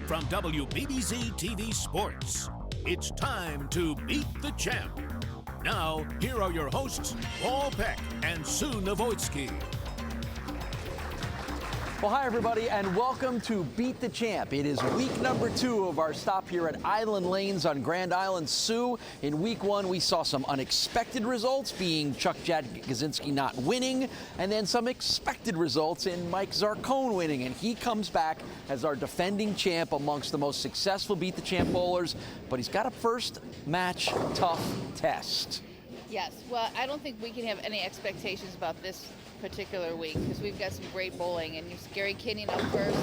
from WBBZ-TV Sports. It's time to beat the champ. Now, here are your hosts, Paul Peck and Sue Novoitsky. Well, hi, everybody, and welcome to Beat the Champ. It is week number 2 of our stop here at Island Lanes on Grand Island. Sue, in week 1, we saw some unexpected results, being Chuck Jadgazinski not winning, and then some expected results in Mike Zarcone winning. And he comes back as our defending champ amongst the most successful Beat the Champ bowlers, but he's got a first match tough test. Yes, well, I don't think we can have any expectations about this particular week because we've got some great bowling, and Gary Kenyon up first.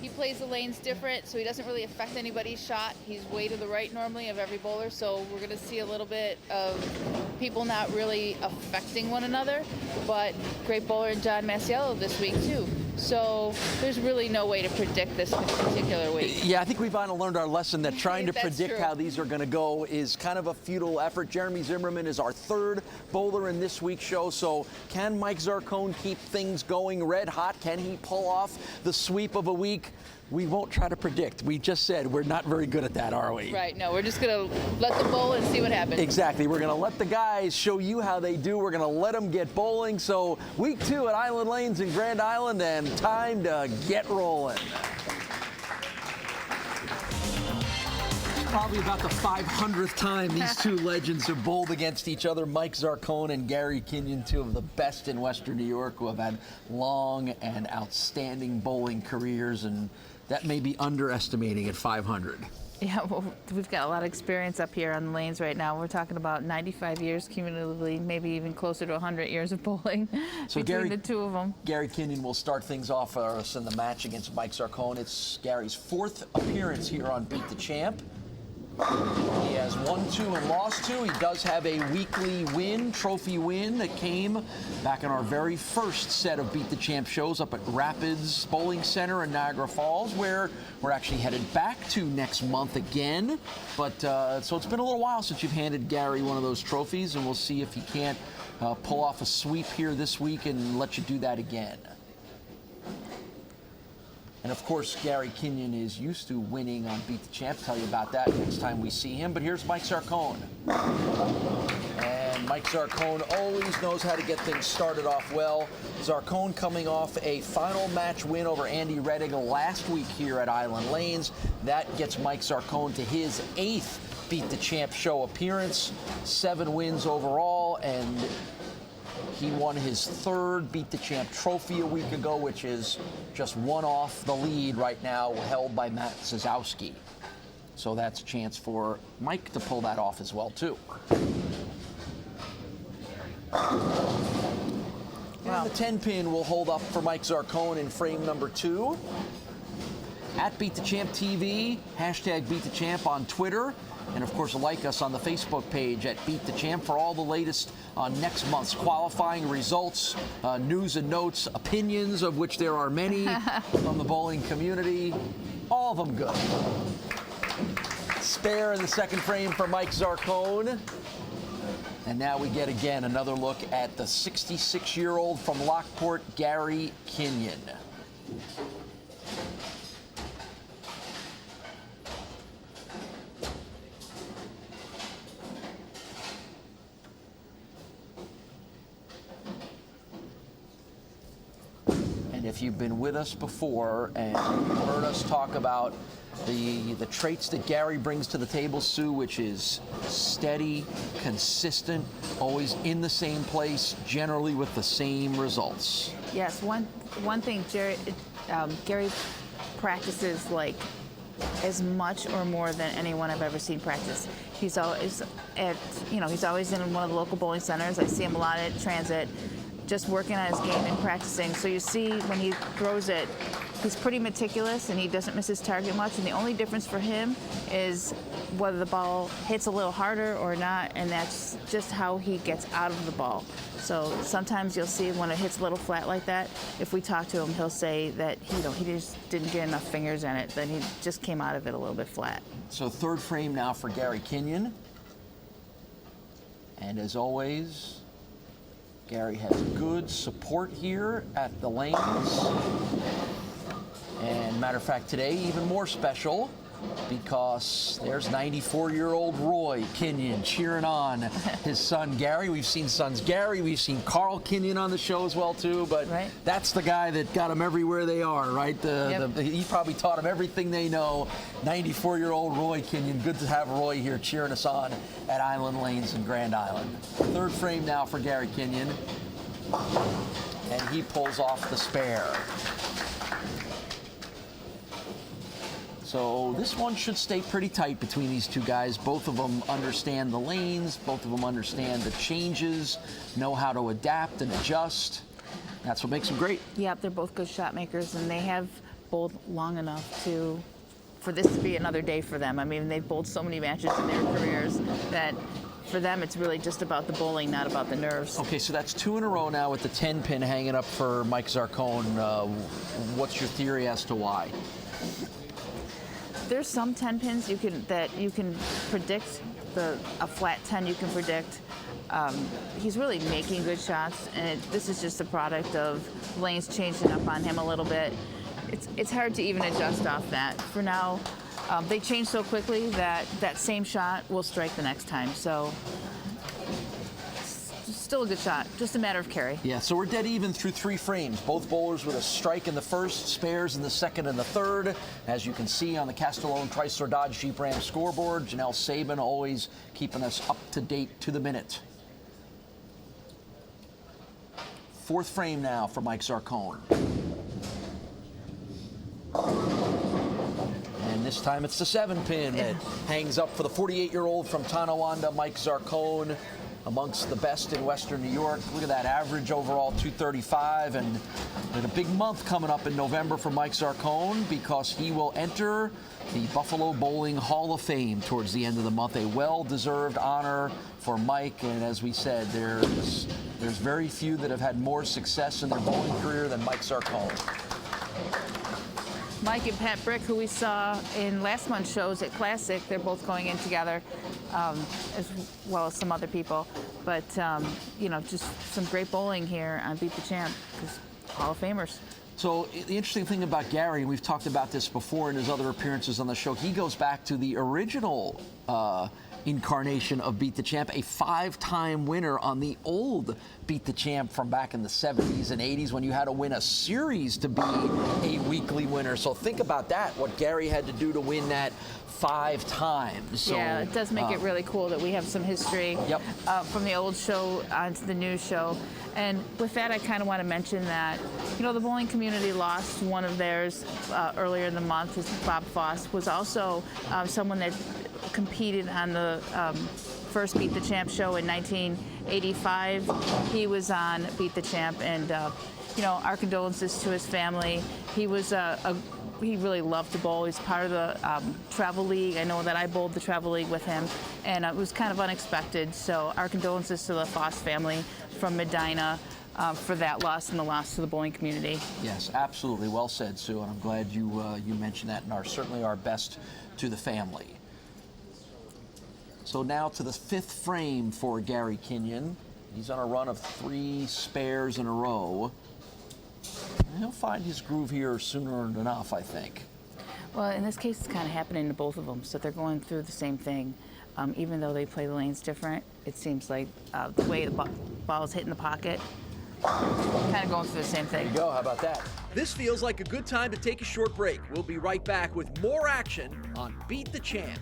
He plays the lanes different, so he doesn't really affect anybody's shot. He's way to the right normally of every bowler, so we're going to see a little bit of people not really affecting one another, but great bowler in John Masiello this week too. So there's really no way to predict this particular week. Yeah, I think we've kind of learned our lesson that trying to predict true. how these are going to go is kind of a futile effort. Jeremy Zimmerman is our 3rd bowler in this week's show. So can Mike Zarcone keep things going red hot? Can he pull off the sweep of a week? We won't try to predict. We just said we're not very good at that, are we? Right, no, we're just going to let them bowl and see what happens. Exactly. We're going to let the guys show you how they do. We're going to let them get bowling. So week 2 at Island Lanes in Grand Island, and time to get rolling. Probably about the 500th time these two legends have bowled against each other. Mike Zarcone and Gary Kinyon, 2 of the best in Western New York, who have had long and outstanding bowling careers, and that may be underestimating at 500. Yeah, well, we've got a lot of experience up here on the lanes right now. We're talking about 95 years cumulatively, maybe even closer to 100 years of bowling so between the 2 of them. Gary Kenyon will start things off for us in the match against Mike Zarcone. It's Gary's 4th appearance here on Beat the Champ. He has won 2 and lost 2. He does have a weekly win, trophy win, that came back in our very first set of Beat the Champ shows up at Rapids Bowling Center in Niagara Falls, where we're actually headed back to next month again. But so it's been a little while since you've handed Gary one of those trophies, and we'll see if he can't pull off a sweep here this week and let you do that again. And of course, Gary Kenyon is used to winning on Beat the Champ. Tell you about that next time we see him. But here's Mike Zarcone. And Mike Zarcone always knows how to get things started off well. Zarcone coming off a final match win over Andy Reddick last week here at Island Lanes. That gets Mike Zarcone to his 8th Beat the Champ show appearance. 7 wins overall, and he won his 3rd Beat the Champ trophy a week ago, which is just 1 off the lead right now, held by Matt Zazowski. So that's a chance for Mike to pull that off as well, too. And the 10-pin will hold up for Mike Zarcone in frame number 2. At Beat the Champ TV, hashtag Beat the Champ on Twitter. And, of course, like us on the Facebook page at Beat the Champ for all the latest on next month's qualifying results, news and notes, opinions, of which there are many from the bowling community. All of them good. Spare in the 2nd frame for Mike Zarcone. And now we get, again, another look at the 66-year-old from Lockport, Gary Kinyon. If you've been with us before and heard us talk about the traits that Gary brings to the table, Sue, which is steady, consistent, always in the same place, generally with the same results. Yes, one thing Gary practices like as much or more than anyone I've ever seen practice. He's always he's always in one of the local bowling centers. I see him a lot at Transit, just working on his game and practicing. So you see when he throws it, he's pretty meticulous and he doesn't miss his target much. And the only difference for him is whether the ball hits a little harder or not, and that's just how he gets out of the ball. So sometimes you'll see when it hits a little flat like that, if we talk to him, he'll say that he just didn't get enough fingers in it, then he just came out of it a little bit flat. So 3rd frame now for Gary Kenyon. And as always, Gary has good support here at the lanes. And matter of fact, today even more special because there's 94-year-old Roy Kinyon cheering on his son Gary. We've seen sons Gary, we've seen Carl Kinyon on the show as well too, but that's the guy that got them everywhere they are, right? He probably taught them everything they know. 94-year-old Roy Kinyon. Good to have Roy here cheering us on at Island Lanes in Grand Island. Third frame now for Gary Kinyon, and he pulls off the spare. So this one should stay pretty tight between these two guys. Both of them understand the lanes. Both of them understand the changes, know how to adapt and adjust. That's what makes them great. Yep, they're both good shot makers, and they have bowled long enough for this to be another day for them. I mean, they've bowled so many matches in their careers that for them it's really just about the bowling, not about the nerves. Okay, so that's 2 in a row now with the 10-pin hanging up for Mike Zarcone. What's your theory as to why? There's some 10 pins you can predict. A flat 10 you can predict. He's really making good shots, and this is just a product of lanes changing up on him a little bit. It's hard to even adjust off that. For now, they change so quickly that that same shot will strike the next time. So still a good shot, just a matter of carry. Yeah, so we're dead even through 3 frames. Both bowlers with a strike in the first, spares in the second and the third. As you can see on the Castellone Chrysler Dodge Jeep Ram scoreboard, Janelle Sabin always keeping us up to date to the minute. 4th frame now for Mike Zarcone. And this time it's the 7-pin that hangs up for the 48-year-old from Tonawanda, Mike Zarcone. Amongst the best in Western New York. Look at that average overall, 235, and a big month coming up in November for Mike Zarcone because he will enter the Buffalo Bowling Hall of Fame towards the end of the month. A well-deserved honor for Mike, and as we said, there's very few that have had more success in their bowling career than Mike Zarcone. Mike and Pat Brick, who we saw in last month's shows at Classic, they're both going in together, as well as some other people. But, you know, just some great bowling here on Beat the Champ, because Hall of Famers. So the interesting thing about Gary, and we've talked about this before in his other appearances on the show, he goes back to the original incarnation of Beat the Champ, a 5-time winner on the old Beat the Champ from back in the 70s and 80s when you had to win a series to be a weekly winner. So think about that, what Gary had to do to win that 5 times. So, yeah, it does make it really cool that we have some history from the old show onto the new show. And with that, I kind of want to mention that, you know, the bowling community lost one of theirs earlier in the month. Bob Foss was also someone that competed on the first Beat the Champ show in 1985. He was on Beat the Champ, and you know, our condolences to his family. He was he really loved to bowl. He's part of the travel league. I know that I bowled the travel league with him, and it was kind of unexpected. So our condolences to the Foss family from Medina for that loss and the loss to the bowling community. Yes, absolutely. Well said, Sue, and I'm glad you mentioned that, and certainly our best to the family. So now to the 5th frame for Gary Kinyon. He's on a run of 3 spares in a row. And he'll find his groove here sooner enough, I think. Well, in this case, it's kind of happening to both of them, so they're going through the same thing. Even though they play the lanes different, it seems like the way the ball is hitting the pocket, kind of going through the same thing. There you go. How about that? This feels like a good time to take a short break. We'll be right back with more action on Beat the Champ.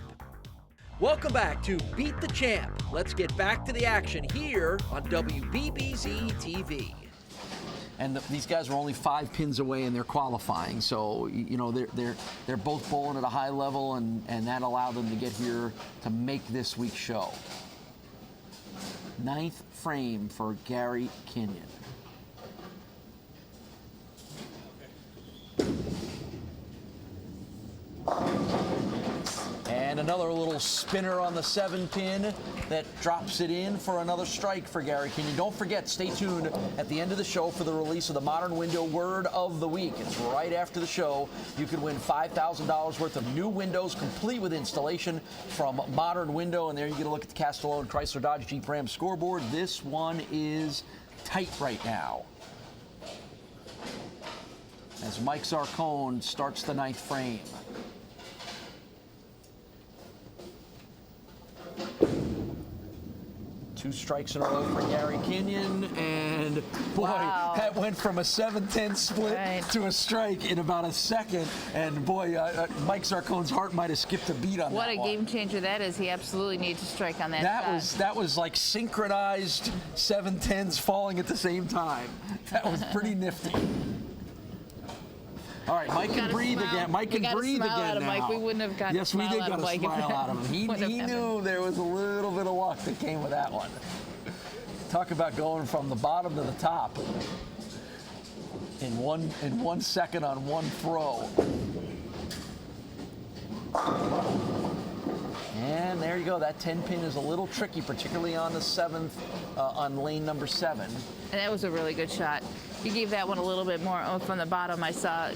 Welcome back to Beat the Champ. Let's get back to the action here on WBBZ-TV. And these guys were only 5 pins away in their qualifying, so you know they're both bowling at a high level, and that allowed them to get here to make this week's show. 9th frame for Gary Kinyon. And another little spinner on the 7-pin that drops it in for another strike for Gary Kinyon. Don't forget, stay tuned at the end of the show for the release of the Modern Window Word of the Week. It's right after the show. You can win $5,000 worth of new windows, complete with installation from Modern Window. And there you get a look at the Castellone Chrysler Dodge Jeep Ram scoreboard. This one is tight right now. As as Mike Zarcone starts the 9th frame. Two strikes in a row for Gary Kinyon, and boy, Wow. that went from a 7-10 split to a strike in about a second. And boy, Mike Zarcone's heart might have skipped a beat on What that a one. game changer that is. He absolutely needs to strike on that shot. That was like synchronized 7-10s falling at the same time. That was pretty nifty. All right, Mike can breathe again. Mike can breathe again now. Mike. We wouldn't have gotten yes, we did get a smile out of him. He knew there was a little bit of luck that came with that one. Talk about going from the bottom to the top in one second on one throw. And there you go. That 10-pin is a little tricky, particularly on the 7th, on lane number 7. And that was a really good shot. He gave that one a little bit more oomph from the bottom. I saw,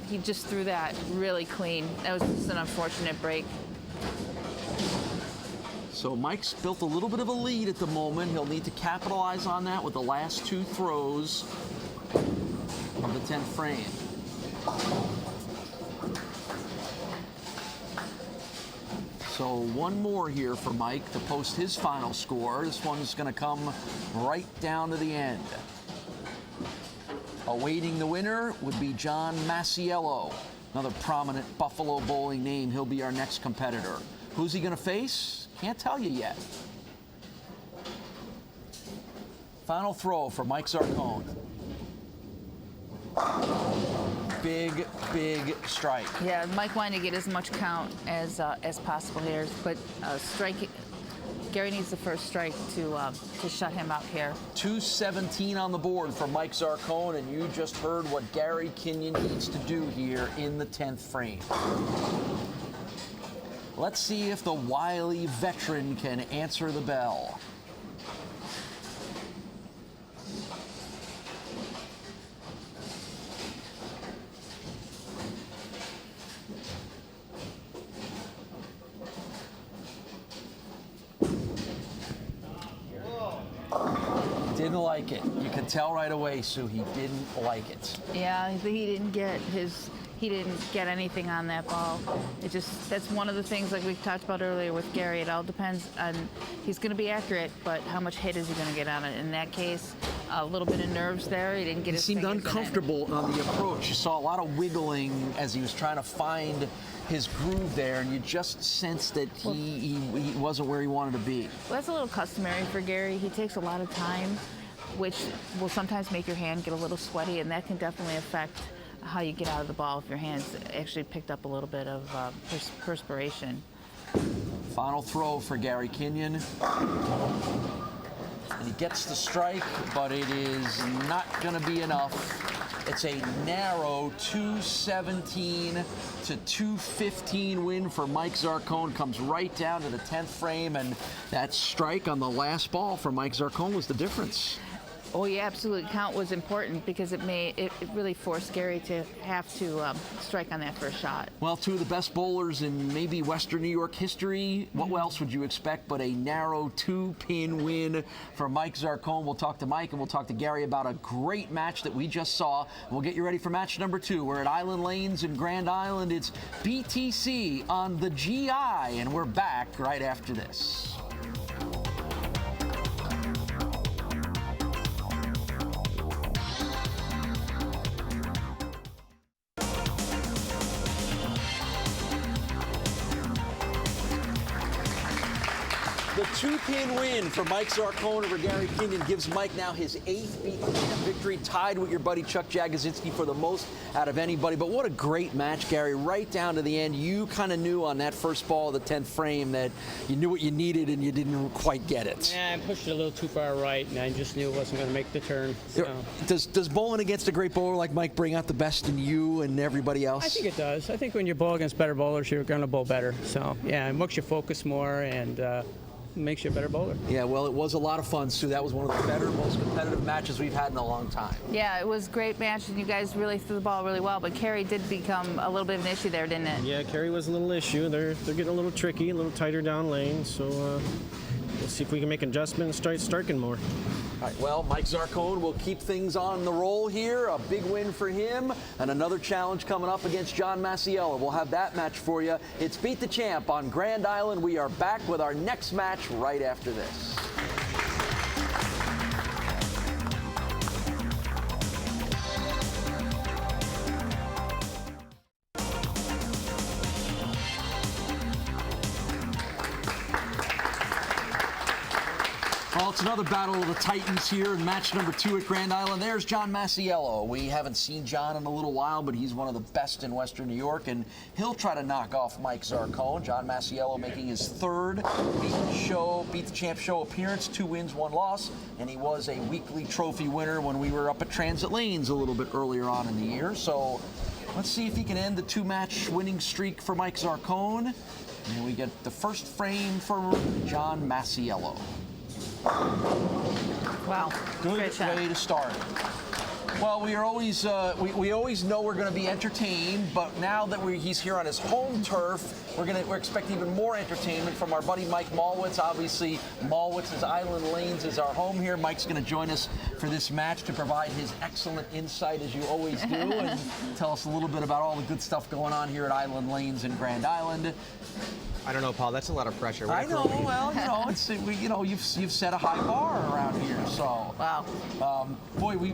he just threw that really clean. That was just an unfortunate break. So Mike's built a little bit of a lead at the moment. He'll need to capitalize on that with the last 2 throws of the 10th frame. So one more here for Mike to post his final score. This one's going to come right down to the end. Awaiting the winner would be John Masiello, another prominent Buffalo bowling name. He'll be our next competitor. Who's he going to face? Can't tell you yet. Final throw for Mike Zarcone. Big, big strike. Yeah, Mike wanted to get as much count as possible here, but Gary needs the first strike to shut him out here. 217 on the board for Mike Zarcone, and you just heard what Gary Kinyon needs to do here in the 10th frame. Let's see if the wily veteran can answer the bell. Didn't like it. You can tell right away, Sue, he didn't like it. Yeah, he didn't get anything on that ball. That's one of the things, like we talked about earlier with Gary. It all depends on, he's going to be accurate, but how much hit is he going to get on it? In that case, a little bit of nerves there. He didn't get his fingers in it. He seemed uncomfortable on the approach. You saw a lot of wiggling as he was trying to find his groove there, and you just sensed that he wasn't where he wanted to be. Well, that's a little customary for Gary. He takes a lot of time, which will sometimes make your hand get a little sweaty, and that can definitely affect how you get out of the ball if your hand's actually picked up a little bit of perspiration. Final throw for Gary Kinyon. And he gets the strike, but it is not going to be enough. It's a narrow 217 to 215 win for Mike Zarcone. Comes right down to the 10th frame, and that strike on the last ball for Mike Zarcone was the difference. Oh yeah, absolutely. Count was important because it really forced Gary to have to strike on that first shot. Well, 2 of the best bowlers in maybe Western New York history. What else would you expect but a narrow 2-pin win for Mike Zarcone? We'll talk to Mike and we'll talk to Gary about a great match that we just saw. We'll get you ready for match number 2. We're at Island Lanes in Grand Island. It's BTC on the GI, and we're back right after this. The 2-pin win for Mike Zarcone over Gary Kinyon gives Mike now his 8th Beat the Champ victory, tied with your buddy Chuck Jagodzinski for the most out of anybody. But what a great match, Gary. Right down to the end, you kind of knew on that first ball of the 10th frame that you knew what you needed and you didn't quite get it. Yeah, I pushed it a little too far right, and I just knew it wasn't going to make the turn. So. Does bowling against a great bowler like Mike bring out the best in you and everybody else? I think it does. I think when you bowl against better bowlers, you're going to bowl better. So, yeah, it makes you focus more and makes you a better bowler. Yeah, well, it was a lot of fun, Sue. That was one of the better, most competitive matches we've had in a long time. Yeah, it was a great match, and you guys really threw the ball really well, but Kerry did become a little bit of an issue there, didn't it? Yeah, Kerry was a little issue. They're getting a little tricky, a little tighter down lane, so we'll see if we can make adjustments and start striking more. All right, well, Mike Zarcone will keep things on the roll here. A big win for him, and another challenge coming up against John Masiello. We'll have that match for you. It's Beat the Champ on Grand Island. We are back with our next match right after this. Well, it's another battle of the Titans here in match number 2 at Grand Island. There's John Masiello. We haven't seen John in a little while, but he's one of the best in Western New York, and he'll try to knock off Mike Zarcone. John Masiello making his third Beat the Champ show appearance, 2 wins, 1 loss, and he was a weekly trophy winner when we were up at Transit Lanes a little bit earlier on in the year. So let's see if he can end the 2-match winning streak for Mike Zarcone. And we get the first frame for John Masiello. Wow. Good way to start. Well, we are always we always know we're going to be entertained, but now that he's here on his home turf, we're expecting even more entertainment from our buddy Mike Mallwitz. Obviously, Mallwitz's Island Lanes is our home here. Mike's going to join us for this match to provide his excellent insight, as you always do, and tell us a little bit about all the good stuff going on here at Island Lanes in Grand Island. I don't know, Paul. That's a lot of pressure. I know. Well, you've set a high bar around here. So wow. Boy,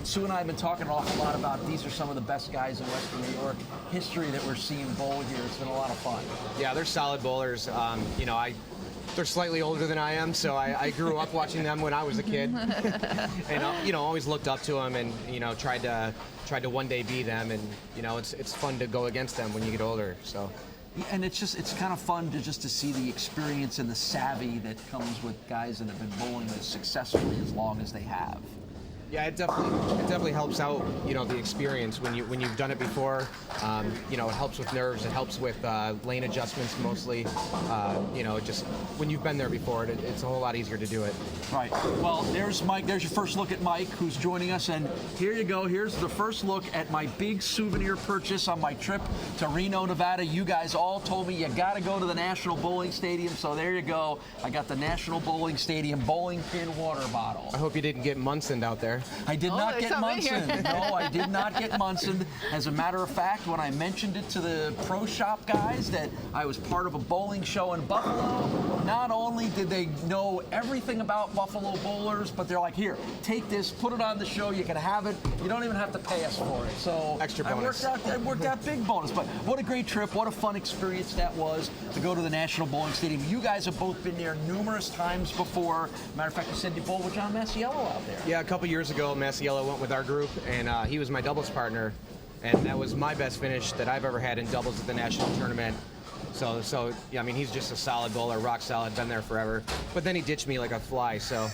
Sue and I have been talking an awful lot about these are some of the best guys in Western New York history that we're seeing bowl here. It's been a lot of fun. Yeah, they're solid bowlers. They're slightly older than I am, so I grew up watching them when I was a kid, and always looked up to them, and tried to one day be them, and it's fun to go against them when you get older. So. And it's kind of fun to see the experience and the savvy that comes with guys that have been bowling as successfully as long as they have. Yeah, it definitely helps out, the experience when you've done it before. It helps with nerves. It helps with lane adjustments mostly. Just when you've been there before, it's a whole lot easier to do it. Right. Well, there's Mike. There's your first look at Mike, who's joining us. And here you go. Here's the first look at my big souvenir purchase on my trip to Reno, Nevada. You guys all told me you got to go to the National Bowling Stadium. So there you go. I got the National Bowling Stadium bowling pin water bottle. I hope you didn't get Munson out there. I did not get Munson. No, I did not get Munson. As a matter of fact, when I mentioned it to the pro shop guys that I was part of a bowling show in Buffalo, not only did they know everything about Buffalo bowlers, but they're like, here, take this, put it on the show, you can have it. You don't even have to pay us for it. So extra bonus. I worked out big bonus. But what a great trip. What a fun experience that was to go to the National Bowling Stadium. You guys have both been there numerous times before. Matter of fact, you said you bowled with John Masiello out there. Yeah, a couple years ago, Masiello went with our group, and he was my doubles partner, and that was my best finish that I've ever had in doubles at the national tournament. So yeah, I mean, he's just a solid bowler, rock solid, been there forever. But then he ditched me like a fly, so,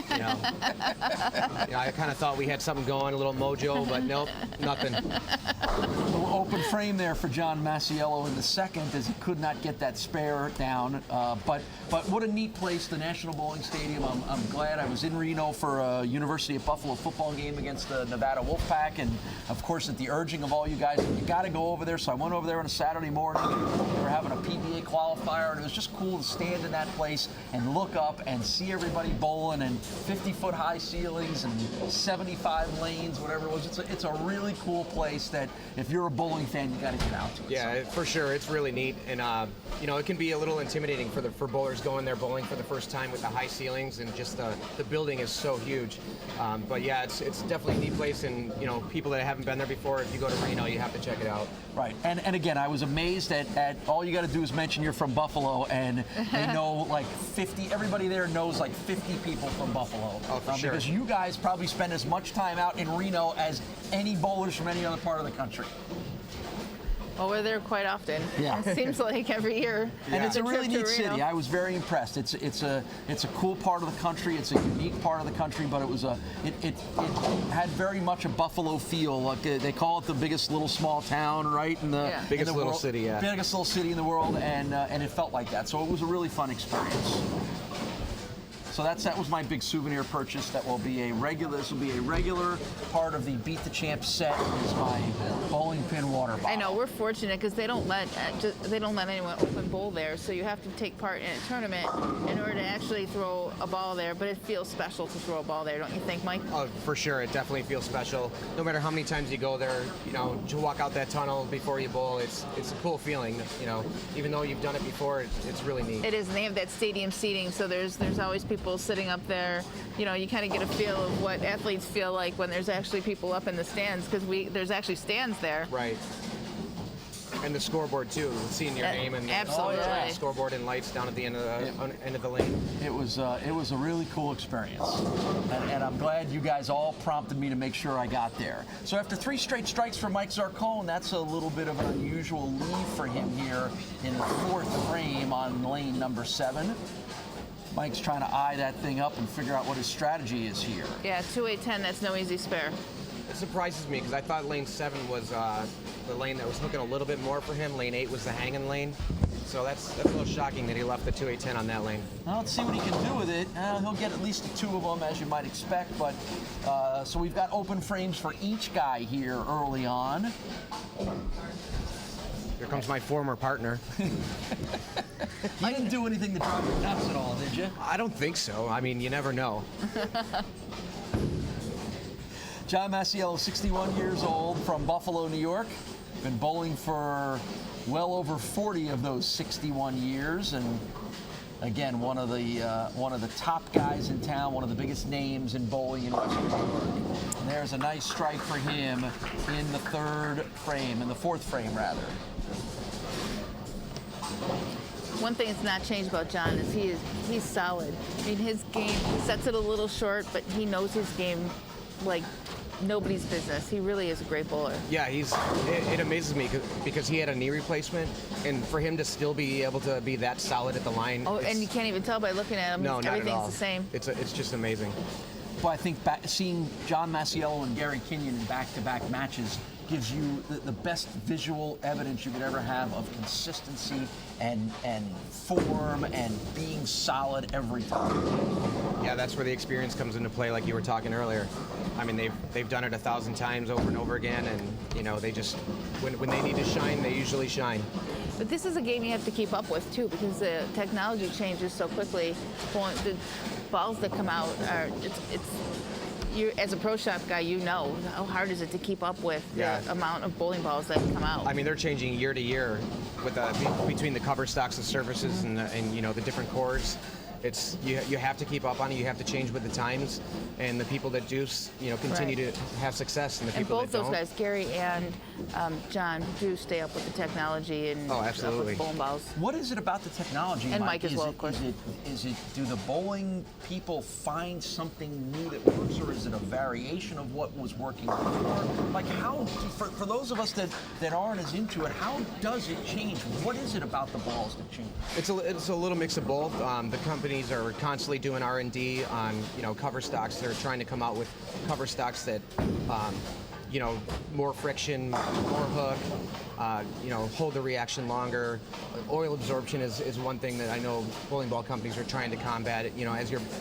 I kind of thought we had something going, a little mojo, but nope, nothing. A little open frame there for John Masiello in the second, as he could not get that spare down. But what a neat place, the National Bowling Stadium. I'm glad I was in Reno for a University of Buffalo football game against the Nevada Wolfpack, and of course at the urging of all you guys, you got to go over there. So I went over there on a Saturday morning. We were having a PBA qualifier, and it was just cool to stand in that place and look up and see everybody bowling, and 50-foot high ceilings and 75 lanes, whatever it was. It's a really cool place that if you're a bowling fan, you got to get out to it. Yeah, for sure. It's really neat, and it can be a little intimidating for bowlers going there bowling for the first time with the high ceilings, and just the building is so huge. But yeah, it's definitely a neat place, and people that haven't been there before, if you go to Reno, you have to check it out. Right, and again, I was amazed at all you got to do is mention you're from Buffalo, and they know like 50. Everybody there knows like 50 people from Buffalo. Oh, for sure. Because you guys probably spend as much time out in Reno as any bowlers from any other part of the country. Well, we're there quite often. Yeah. It seems like every year. Yeah. And it's a really neat city. I was very impressed. It's a cool part of the country. It's a unique part of the country, but it had very much a Buffalo feel. Like they call it the biggest little small town, right? Biggest little city, yeah. Biggest little city in the world, and it felt like that. So it was a really fun experience. So that was my big souvenir purchase. That will be a regular. This will be a regular part of the Beat the Champ set. Is my bowling pin water bottle. I know we're fortunate because they don't let anyone open bowl there, so you have to take part in a tournament in order to actually throw a ball there. But it feels special to throw a ball there, don't you think, Mike? Oh, for sure, it definitely feels special. No matter how many times you go there, to walk out that tunnel before you bowl, it's a cool feeling. Even though you've done it before, it's really neat. It is, and they have that stadium seating, so there's always people sitting up there. You kind of get a feel of what athletes feel like when there's actually people up in the stands, because there's actually stands there. Right. And the scoreboard too, seeing your name and absolutely. Scoreboard and lights down at the end of the lane. It was a really cool experience, and I'm glad you guys all prompted me to make sure I got there. So after 3 straight strikes for Mike Zarcone, that's a little bit of an unusual lead for him here in the 4th frame on lane number 7. Mike's trying to eye that thing up and figure out what his strategy is here. Yeah, 2-8-10, that's no easy spare. It surprises me because I thought lane 7 was the lane that was hooking a little bit more for him. Lane 8 was the hanging lane. So that's a little shocking that he left the 2-8-10 on that lane. Well, let's see what he can do with it. He'll get at least 2 of them, as you might expect. But so we've got open frames for each guy here early on. Here comes my former partner. You didn't do anything to drive you nuts at all, did you? I don't think so. I mean, you never know. John Masiello, 61 years old, from Buffalo, New York. Been bowling for well over 40 of those 61 years, and again, one of the top guys in town, one of the biggest names in bowling in Western New York. And there's a nice strike for him in the 4th frame rather. One thing that's not changed about John is he's solid. I mean, his game sets it a little short, but he knows his game like nobody's business. He really is a great bowler. Yeah, it amazes me because he had a knee replacement, and for him to still be able to be that solid at the line. Oh, and you can't even tell by looking at him. No, not at all. Everything's the same. It's just amazing. Well, I think seeing John Masiello and Gary Kinyon in back-to-back matches gives you the best visual evidence you could ever have of consistency and form and being solid every time. Yeah, that's where the experience comes into play, like you were talking earlier. I mean, they've done it 1,000 times over and over again, and they just when they need to shine, they usually shine. But this is a game you have to keep up with too, because the technology changes so quickly. The balls that come out are you, as a pro shop guy, how hard is it to keep up with the amount of bowling balls that come out. I mean, they're changing year to year with between the cover stocks and surfaces and the different cores. It's you have to keep up on it. You have to change with the times, and the people that do continue to have success, and the people that don't. And both those guys, Gary and John, do stay up with the technology and absolutely. up with bowling balls. What is it about the technology, and Mike as well, of course. Do the bowling people find something new that works, or is it a variation of what was working before? Like, how, for those of us that aren't as into it, how does it change? What is it about the balls that change? It's a little mix of both. The companies are constantly doing R&D on cover stocks. They're trying to come out with cover stocks that more friction, more hook, hold the reaction longer. Oil absorption is one thing that I know bowling ball companies are trying to combat.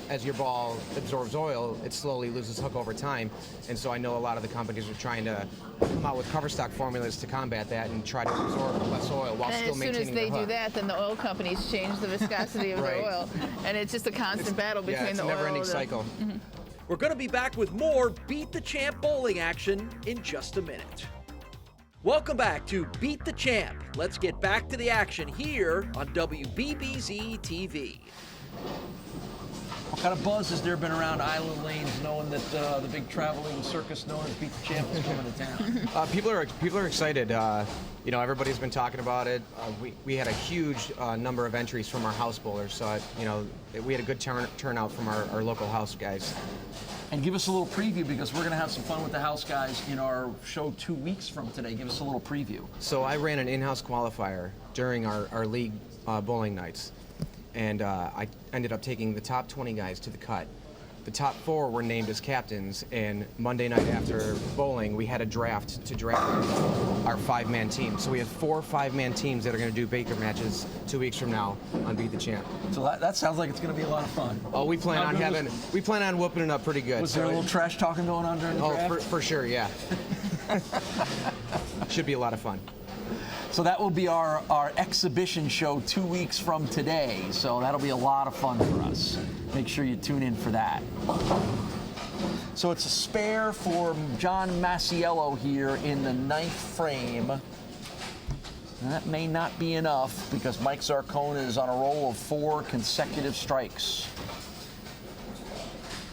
As your ball absorbs oil, it slowly loses hook over time. And so I know a lot of the companies are trying to come out with cover stock formulas to combat that and try to absorb less oil while still maintaining the hook. And as soon as they do that, then the oil companies change the viscosity of Right. the oil. And it's just a constant battle between the oil. Yeah, it's a never-ending cycle. Mm-hmm. We're going to be back with more Beat the Champ bowling action in just a minute. Welcome back to Beat the Champ. Let's get back to the action here on WBBZ-TV. What kind of buzz has there been around Island Lanes, knowing that the big traveling circus known as Beat the Champ is coming to town? People are excited. Everybody's been talking about it. We had a huge number of entries from our house bowlers, so we had a good turnout from our local house guys. And give us a little preview, because we're going to have some fun with the house guys in our show 2 weeks from today. Give us a little preview. So I ran an in-house qualifier during our league bowling nights, and I ended up taking the top 20 guys to the cut. the top 4 were named as captains, and Monday night after bowling, we had a draft to draft our 5-man team. So we have 4 5-man teams that are going to do Baker matches 2 weeks from now on Beat the Champ. So that sounds like it's going to be a lot of fun. Oh, we plan on whooping it up pretty good. Was there a little trash talking going on during the draft? Oh, for sure, yeah. Should be a lot of fun. So that will be our exhibition show 2 weeks from today. So that'll be a lot of fun for us. Make sure you tune in for that. So it's a spare for John Masiello here in the 9th frame. And that may not be enough because Mike Zarcone is on a roll of 4 consecutive strikes.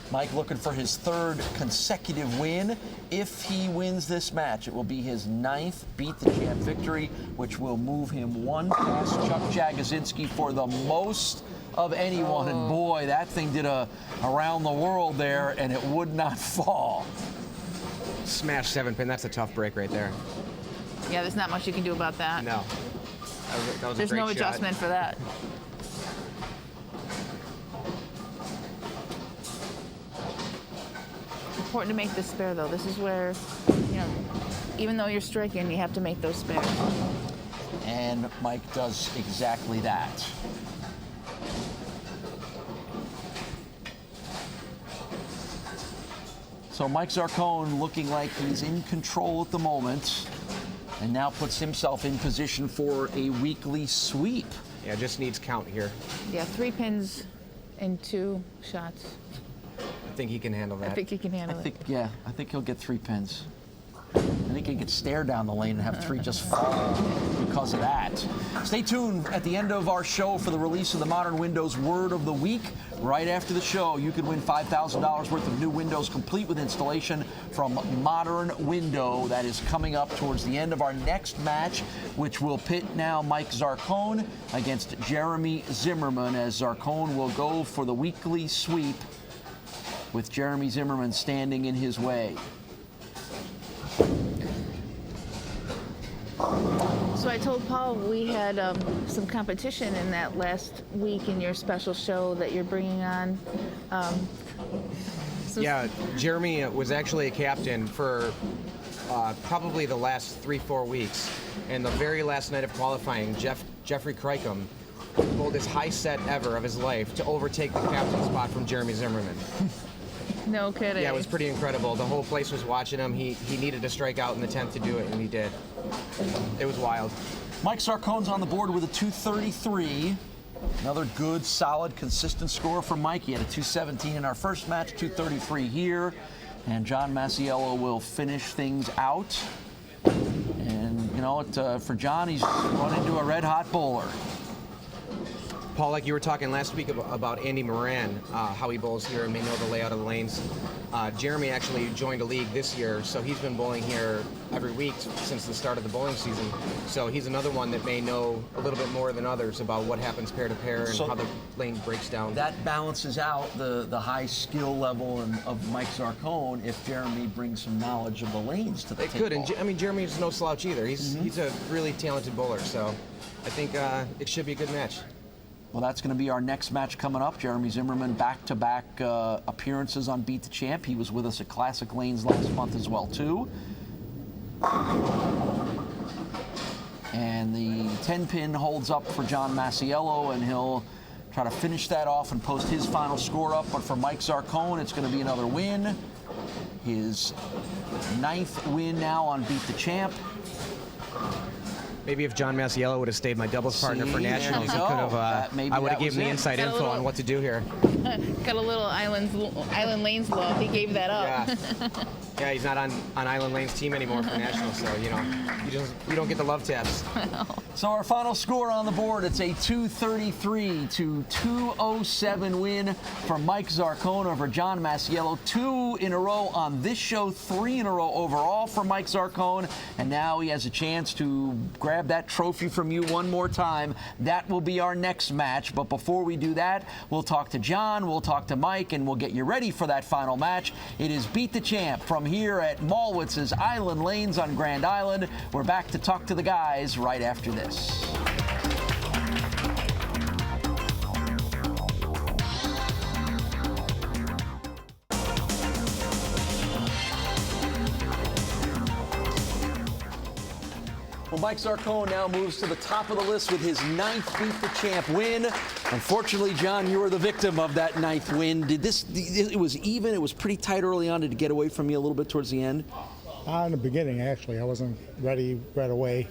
Mike looking for his 3rd consecutive win. If he wins this match, it will be his 9th Beat the Champ victory, which will move him 1 past Chuck Jagodzinski for the most of anyone. And boy, that thing did a around the world there, and it would not fall. Smash 7-pin, that's a tough break right there. Yeah, there's not much you can do about that. No. That was There's a great no shot. adjustment for that. Important to make this spare, though. This is where, even though you're striking, you have to make those spares. And Mike does exactly that. So Mike Zarcone looking like he's in control at the moment, and now puts himself in position for a weekly sweep. Yeah, just needs count here. Yeah, 3 pins and 2 shots. I think he can handle that. I think he can handle it. I think he'll get 3 pins. I think he could stare down the lane and have 3 just fall because of that. Stay tuned at the end of our show for the release of the Modern Windows Word of the Week. Right after the show, you could win $5,000 worth of new windows complete with installation from Modern Window. That is coming up towards the end of our next match, which will pit now Mike Zarcone against Jeremy Zimmerman, as Zarcone will go for the weekly sweep with Jeremy Zimmerman standing in his way. So I told Paul we had some competition in that last week in your special show that you're bringing on. Yeah, Jeremy was actually a captain for probably the last 3-4 weeks. And the very last night of qualifying, Jeffrey Crickham pulled his high set ever of his life to overtake the captain spot from Jeremy Zimmerman. No kidding. Yeah, it was pretty incredible. The whole place was watching him. He needed to strike out in the 10th to do it, and he did. It was wild. Mike Zarcone's on the board with a 233. Another good, solid, consistent score for Mike. He had a 217 in our first match, 233 here. And John Masiello will finish things out. And, for John, he's run into a red-hot bowler. Paul, like you were talking last week about Andy Moran, how he bowls here and may know the layout of the lanes. Jeremy actually joined a league this year, so he's been bowling here every week since the start of the bowling season. So he's another one that may know a little bit more than others about what happens pair to pair and how the lane breaks down. That balances out the high skill level of Mike Zarcone if Jeremy brings some knowledge of the lanes to the table. It could, and Jeremy's no slouch either. He's a really talented bowler, so I think it should be a good match. Well, that's going to be our next match coming up. Jeremy Zimmerman, back-to-back appearances on Beat the Champ. He was with us at Classic Lanes last month as well, too. And the 10-pin holds up for John Masiello, and he'll try to finish that off and post his final score up. But for Mike Zarcone, it's going to be another win. His 9th win now on Beat the Champ. Maybe if John Masiello would have stayed my doubles partner for nationals, he could have. I would have given me inside info on what to do here. Got a little Island Lanes love. He gave that up. Yeah, he's not on Island Lane's team anymore for nationals, so you don't get the love taps. So our final score on the board, it's a 233 to 207 win for Mike Zarcone over John Masiello. 2 in a row on this show, 3 in a row overall for Mike Zarcone, and now he has a chance to grab that trophy from you one more time. That will be our next match, but before we do that, we'll talk to John, we'll talk to Mike, and we'll get you ready for that final match. It is Beat the Champ from here at Mallwitz's Island Lanes on Grand Island. We're back to talk to the guys right after this. Well, Mike Zarcone now moves to the top of the list with his 9th Beat the Champ win. Unfortunately, John, you were the victim of that 9th win. It was even, it was pretty tight early on. Did it get away from you a little bit towards the end? In the beginning, actually. I wasn't ready right away.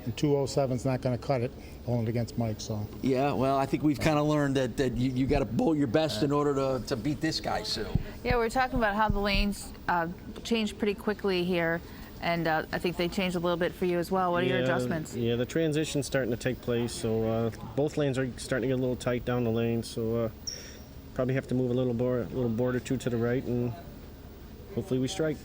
And 207's not going to cut it, going against Mike, so. Yeah, well, I think we've kind of learned that you got to bowl your best in order to beat this guy, Sue. Yeah, we're talking about how the lanes changed pretty quickly here, and I think they changed a little bit for you as well. What are your adjustments? Yeah, the transition's starting to take place, so both lanes are starting to get a little tight down the lane, so probably have to move a little board or two to the right, and hopefully we strike.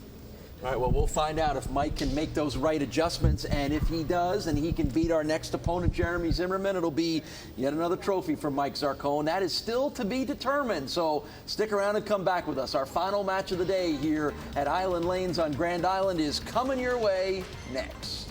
All right, well, we'll find out if Mike can make those right adjustments, and if he does, and he can beat our next opponent, Jeremy Zimmerman, it'll be yet another trophy for Mike Zarcone. That is still to be determined, so stick around and come back with us. Our final match of the day here at Island Lanes on Grand Island is coming your way next.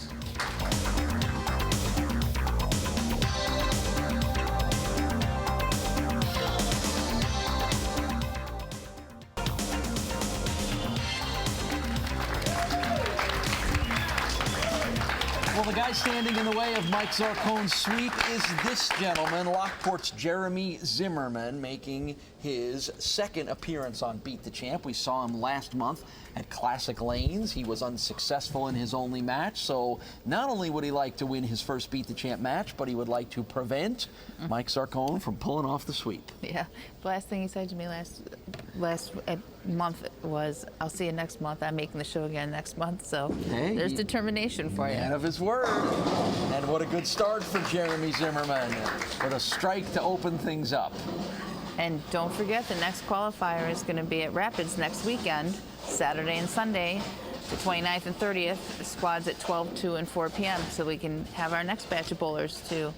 Well, the guy standing in the way of Mike Zarcone's sweep is this gentleman, Lockport's Jeremy Zimmerman, making his 2nd appearance on Beat the Champ. We saw him last month at Classic Lanes. He was unsuccessful in his only match, so not only would he like to win his first Beat the Champ match, but he would like to prevent Mike Zarcone from pulling off the sweep. Yeah, the last thing he said to me last month was, "I'll see you next month. I'm making the show again next month." So hey, there's determination for you. Man of his word. And what a good start for Jeremy Zimmerman with a strike to open things up. And don't forget, the next qualifier is going to be at Rapids next weekend, Saturday and Sunday, the 29th and 30th. The squad's at 12, 2, and 4 p.m. So we can have our next batch of bowlers to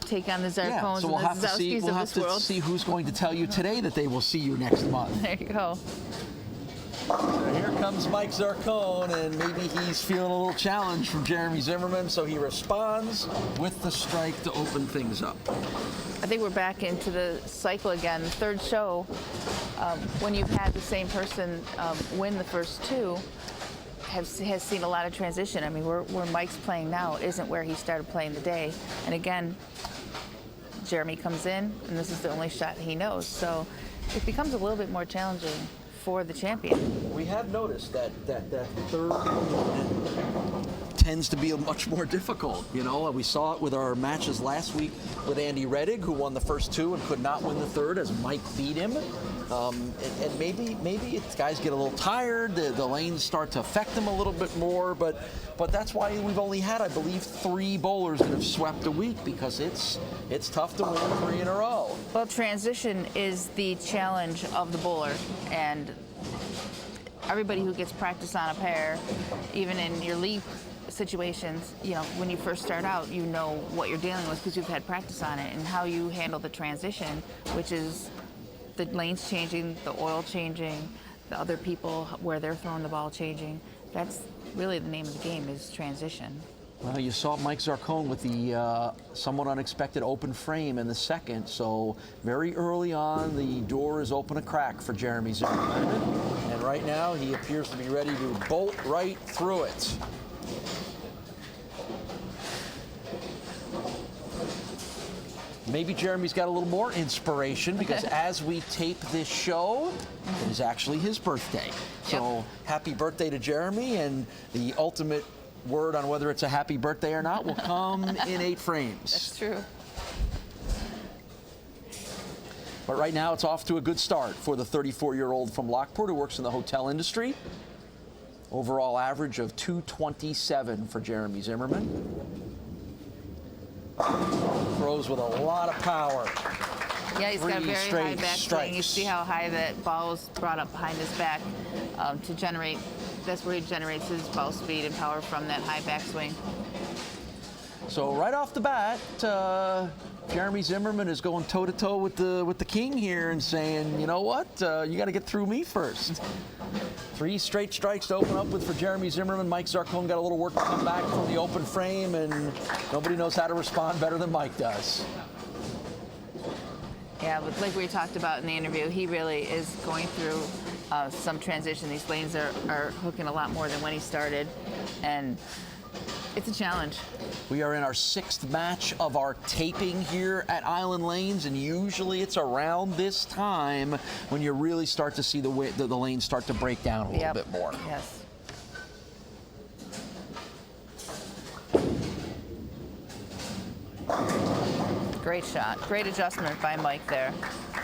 take on the Zarcones so we'll and have the to see. Zowskis We'll of have this to world. see who's going to tell you today that they will see you next month. There you go. So here comes Mike Zarcone, and maybe he's feeling a little challenge from Jeremy Zimmerman, so he responds with the strike to open things up. I think we're back into the cycle again. The third show, when you've had the same person win the first two, has seen a lot of transition. I mean, where Mike's playing now isn't where he started playing the day. And again, Jeremy comes in, and this is the only shot he knows. So it becomes a little bit more challenging for the champion. We have noticed that third tends to be much more difficult. You know, we saw it with our matches last week with Andy Reddig, who won the first two and could not win the third as Mike beat him. And maybe guys get a little tired. The lanes start to affect them a little bit more. But that's why we've only had, I believe, 3 bowlers that have swept a week, because it's tough to win 3 in a row. Well, transition is the challenge of the bowler, and everybody who gets practice on a pair, even in your league situations, you know, when you first start out, you know what you're dealing with because you've had practice on it, and how you handle the transition, which is the lanes changing, the oil changing, the other people where they're throwing the ball changing. That's really the name of the game, is transition. Well, you saw Mike Zarcone with the somewhat unexpected open frame in the second, so very early on the door is open a crack for Jeremy Zimmerman, and right now he appears to be ready to bolt right through it. Maybe Jeremy's got a little more inspiration, because as we tape this show, it is actually his birthday. So happy birthday to Jeremy, and the ultimate word on whether it's a happy birthday or not will come in 8 frames. That's true. But right now it's off to a good start for the 34-year-old from Lockport who works in the hotel industry. Overall average of 227 for Jeremy Zimmerman. Throws with a lot of power. Yeah, he's got a very high backswing. Strikes. You see how high that ball was brought up behind his back to generate. That's where he generates his ball speed and power, from that high backswing. So right off the bat, Jeremy Zimmerman is going toe-to-toe with the king here and saying, you know what, you got to get through me first. 3 straight strikes to open up with for Jeremy Zimmerman. Mike Zarcone got a little work to come back from the open frame, and nobody knows how to respond better than Mike does. Yeah, but like we talked about in the interview, he really is going through some transition. These lanes are hooking a lot more than when he started, and It's a challenge. We are in our 6th match of our taping here at Island Lanes, and usually it's around this time when you really start to see the lanes start to break down a little bit more. Yes. Great shot. Great adjustment by Mike there.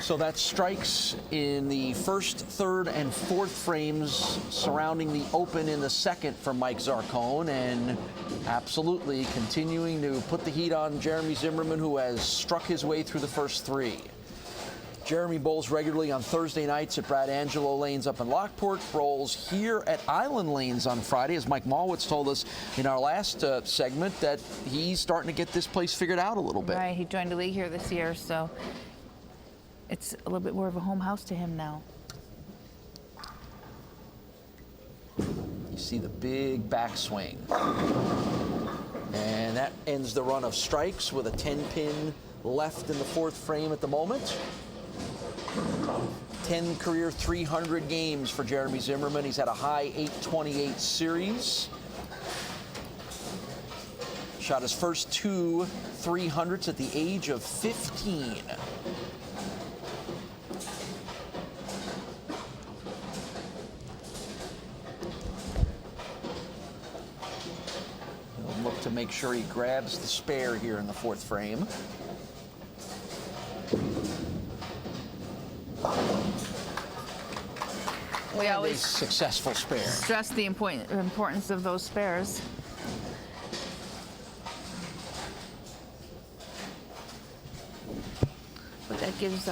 So that's strikes in the 1st, 3rd, and 4th frames surrounding the open in the 2nd for Mike Zarcone, and absolutely continuing to put the heat on Jeremy Zimmerman, who has struck his way through the first 3. Jeremy bowls regularly on Thursday nights at Brad Angelo Lanes up in Lockport, bowls here at Island Lanes on Friday, as Mike Mallwitz told us in our last segment that he's starting to get this place figured out a little bit. Right, he joined the league here this year, so it's a little bit more of a home house to him now. You see the big backswing. And that ends the run of strikes with a 10-pin left in the 4th frame at the moment. 10 career 300 games for Jeremy Zimmerman. He's had a high 828 series. Shot his first 2 300s at the age of 15. He'll look to make sure he grabs the spare here in the 4th frame. We always successful spare. Stress the importance of those spares. But that gives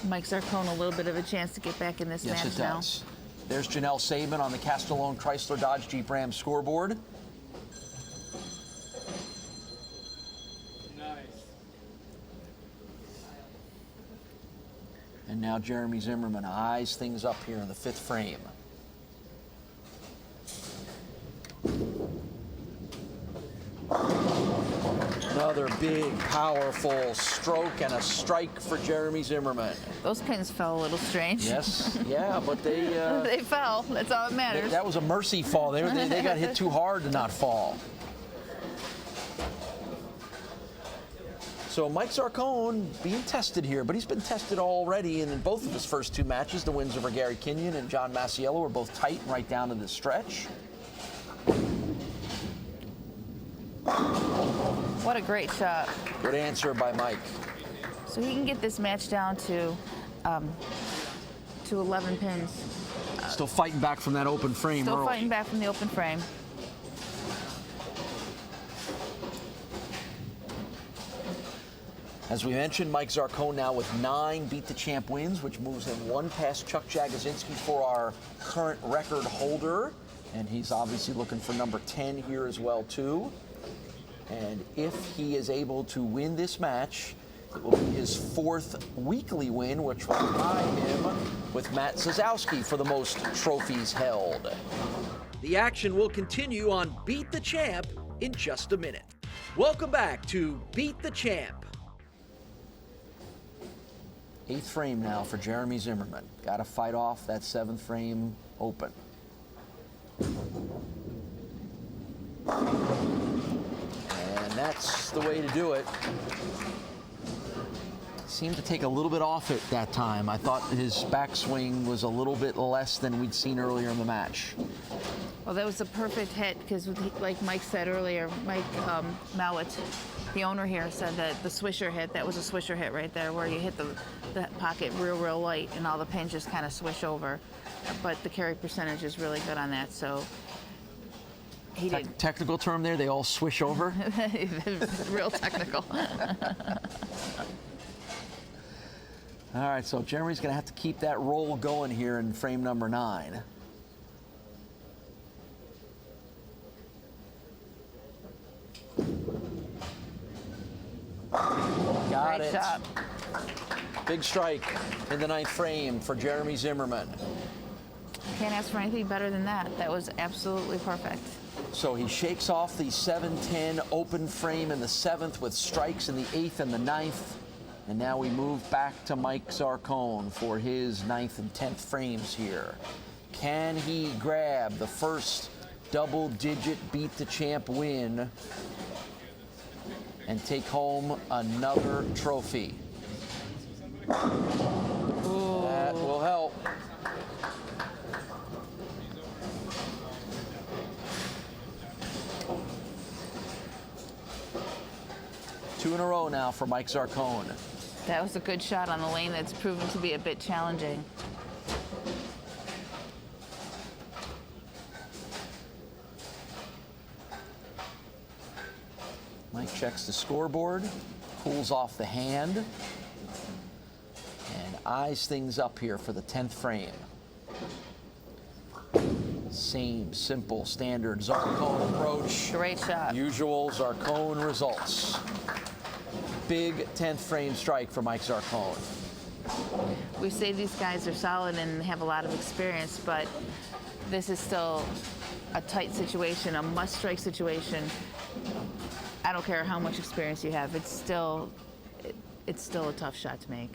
Mike Zarcone a little bit of a chance to get back in this match now. Yes, it does. There's Janelle Saban on the Castellone Chrysler Dodge Jeep Ram scoreboard. And now Jeremy Zimmerman eyes things up here in the 5th frame. Another big, powerful stroke and a strike for Jeremy Zimmerman. Those pins fell a little strange. Yes, yeah, but they... they fell. That's all that matters. That was a mercy fall. They got hit too hard to not fall. So Mike Zarcone being tested here, but he's been tested already in both of his first 2 matches. The wins over Gary Kinyon and John Masiello were both tight and right down to the stretch. What a great shot. Good answer by Mike. So he can get this match down to 11 pins. Still fighting back from that open frame. Still fighting back from the open frame. As we mentioned, Mike Zarcone now with 9 Beat the Champ wins, which moves him 1 past Chuck Jagosinski for our current record holder. And he's obviously looking for number 10 here as well, too. And if he is able to win this match, it will be his 4th weekly win, which will tie him with Matt Zazowski for the most trophies held. The action will continue on Beat the Champ in just a minute. Welcome back to Beat the Champ. 8th frame now for Jeremy Zimmerman. Got to fight off that 7th frame open. And that's the way to do it. Seemed to take a little bit off it that time. I thought his backswing was a little bit less than we'd seen earlier in the match. Well, that was a perfect hit because, like Mike said earlier, Mike Mallwitz, the owner here, said that the swisher hit, that was a swisher hit right there where you hit the pocket real light and all the pins just kind of swish over. But the carry percentage is really good on that, so he did. Technical term there, they all swish over? Real technical. All right, so Jeremy's going to have to keep that roll going here in frame number 9. Got it. Shot. Big strike in the 9th frame for Jeremy Zimmerman. Can't ask for anything better than that. That was absolutely perfect. So he shakes off the 7-10 open frame in the 7th with strikes in the 8th and the 9th. And now we move back to Mike Zarcone for his 9th and 10th frames here. Can he grab the first double-digit Beat the Champ win and take home another trophy. That will help. Two in a row now for Mike Zarcone. That was a good shot on a lane that's proven to be a bit challenging. Mike checks the scoreboard, cools off the hand, and eyes things up here for the 10th frame. Same simple, standard Zarcone approach. Great shot. Usual Zarcone results. Big 10th frame strike for Mike Zarcone. We say these guys are solid and have a lot of experience, but this is still a tight situation, a must-strike situation. I don't care how much experience you have, it's still a tough shot to make.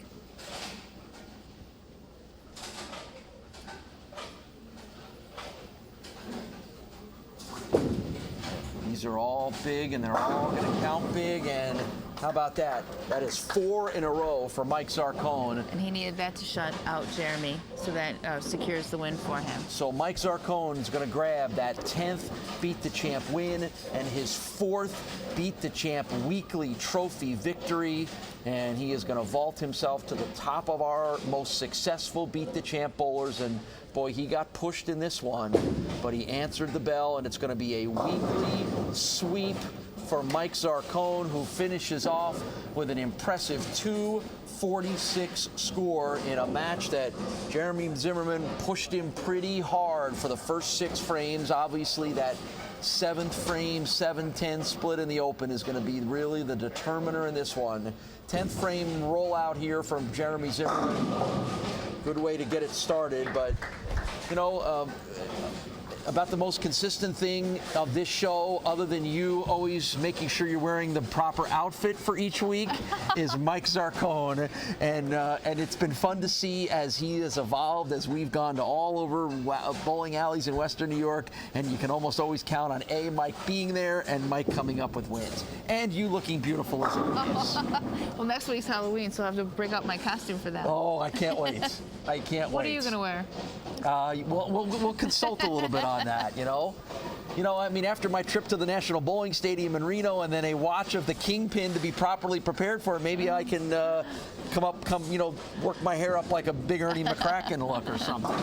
These are all big, and they're all going to count big, and how about that? That is 4 in a row for Mike Zarcone. And he needed that to shut out Jeremy, so that secures the win for him. So Mike Zarcone is going to grab that 10th Beat the Champ win and his 4th Beat the Champ weekly trophy victory. And he is going to vault himself to the top of our most successful Beat the Champ bowlers. And boy, he got pushed in this one, but he answered the bell, and it's going to be a weekly sweep for Mike Zarcone, who finishes off with an impressive 246 score in a match that Jeremy Zimmerman pushed him pretty hard for the first 6 frames. Obviously, that 7th frame, 7-10 split in the open is going to be really the determiner in this one. 10th frame rollout here from Jeremy Zimmerman. Good way to get it started, but, you know, about the most consistent thing of this show, other than you always making sure you're wearing the proper outfit for each week, is Mike Zarcone. And it's been fun to see as he has evolved, as we've gone to all over bowling alleys in Western New York, and you can almost always count on Mike being there and Mike coming up with wins. And you looking beautiful as always. Well, next week's Halloween, so I have to bring up my costume for that. Oh, I can't wait. I can't wait. What are you going to wear? We'll consult a little bit on that, you know. I mean, after my trip to the National Bowling Stadium in Reno and then a watch of the Kingpin to be properly prepared for, maybe I can work my hair up like a big Ernie McCracken look or something.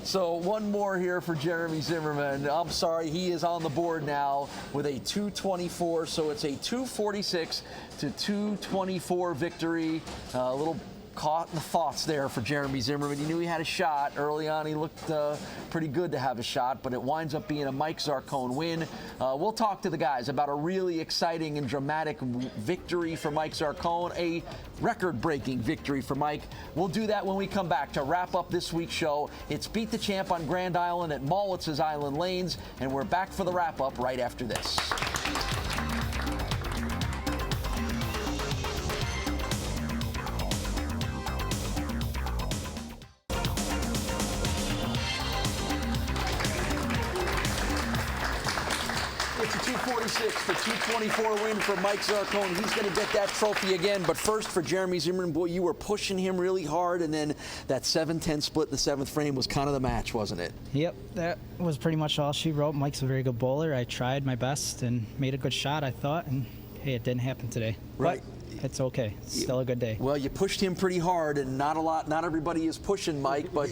So one more here for Jeremy Zimmerman. I'm sorry, he is on the board now with a 224, so it's a 246 to 224 victory. A little caught in the thoughts there for Jeremy Zimmerman. He knew he had a shot. Early on, he looked pretty good to have a shot, but it winds up being a Mike Zarcone win. We'll talk to the guys about a really exciting and dramatic victory for Mike Zarcone, a record-breaking victory for Mike. We'll do that when we come back to wrap up this week's show. It's Beat the Champ on Grand Island at Mallwitz's Island Lanes, and we're back for the wrap-up right after this. It's a 246 to 224 win for Mike Zarcone. He's going to get that trophy again. But first, for Jeremy Zimmerman, boy, you were pushing him really hard, and then that 7-10 split in the 7th frame was kind of the match, wasn't it? Yep, that was pretty much all she wrote. Mike's a very good bowler. I tried my best and made a good shot, I thought, and hey, it didn't happen today. Right. But it's okay. It's still a good day. Well, you pushed him pretty hard, and not everybody is pushing Mike, but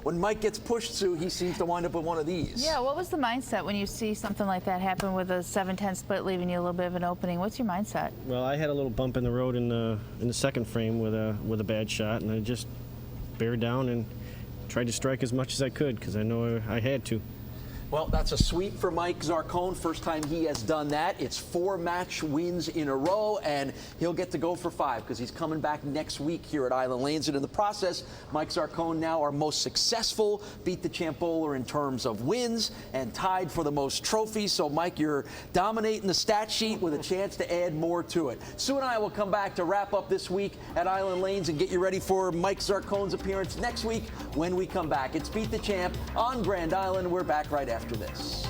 when Mike gets pushed to, he seems to wind up with one of these. Yeah, what was the mindset when you see something like that happen with a 7-10 split, leaving you a little bit of an opening? What's your mindset? Well, I had a little bump in the road in the 2nd frame with a bad shot, and I just bared down and tried to strike as much as I could because I know I had to. Well, that's a sweep for Mike Zarcone. First time he has done that. It's 4 match wins in a row, and he'll get to go for 5 because he's coming back next week here at Island Lanes. And in the process, Mike Zarcone now our most successful Beat the Champ bowler in terms of wins and tied for the most trophies. So, Mike, you're dominating the stat sheet with a chance to add more to it. Sue and I will come back to wrap up this week at Island Lanes and get you ready for Mike Zarcone's appearance next week when we come back. It's Beat the Champ on Grand Island. We're back right after this.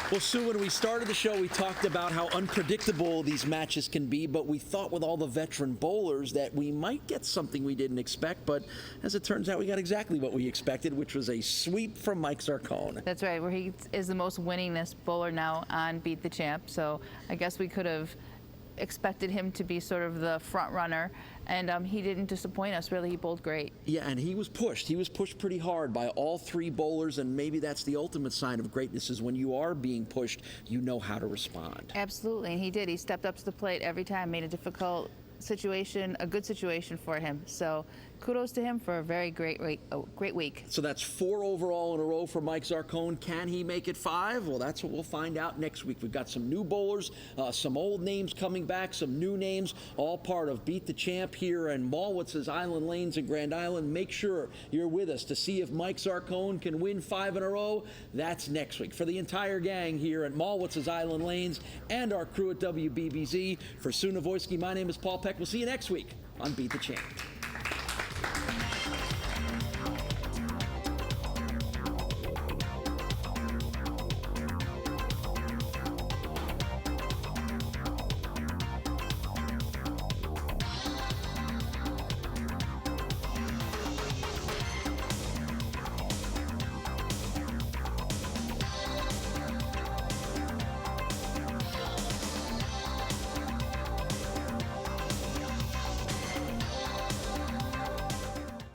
Well, Sue, when we started the show, we talked about how unpredictable these matches can be, but we thought with all the veteran bowlers that we might get something we didn't expect, but as it turns out, we got exactly what we expected, which was a sweep from Mike Zarcone. That's right, where he is the most winningest bowler now on Beat the Champ, so I guess we could have expected him to be sort of the front runner, and he didn't disappoint us. Really, he bowled great. Yeah, and he was pushed. He was pushed pretty hard by all 3 bowlers, and maybe that's the ultimate sign of greatness is when you are being pushed, you know how to respond. Absolutely, and he did. He stepped up to the plate every time, made a difficult situation a good situation for him. So kudos to him for a very great week. So that's 4 overall in a row for Mike Zarcone. Can he make it 5? Well, that's what we'll find out next week. We've got some new bowlers, some old names coming back, some new names, all part of Beat the Champ here in Mallwitz's Island Lanes in Grand Island. Make sure you're with us to see if Mike Zarcone can win 5 in a row. That's next week. For the entire gang here at Mallwitz's Island Lanes and our crew at WBBZ, for Sue Navoyski, my name is Paul Peck. We'll see you next week on Beat the Champ.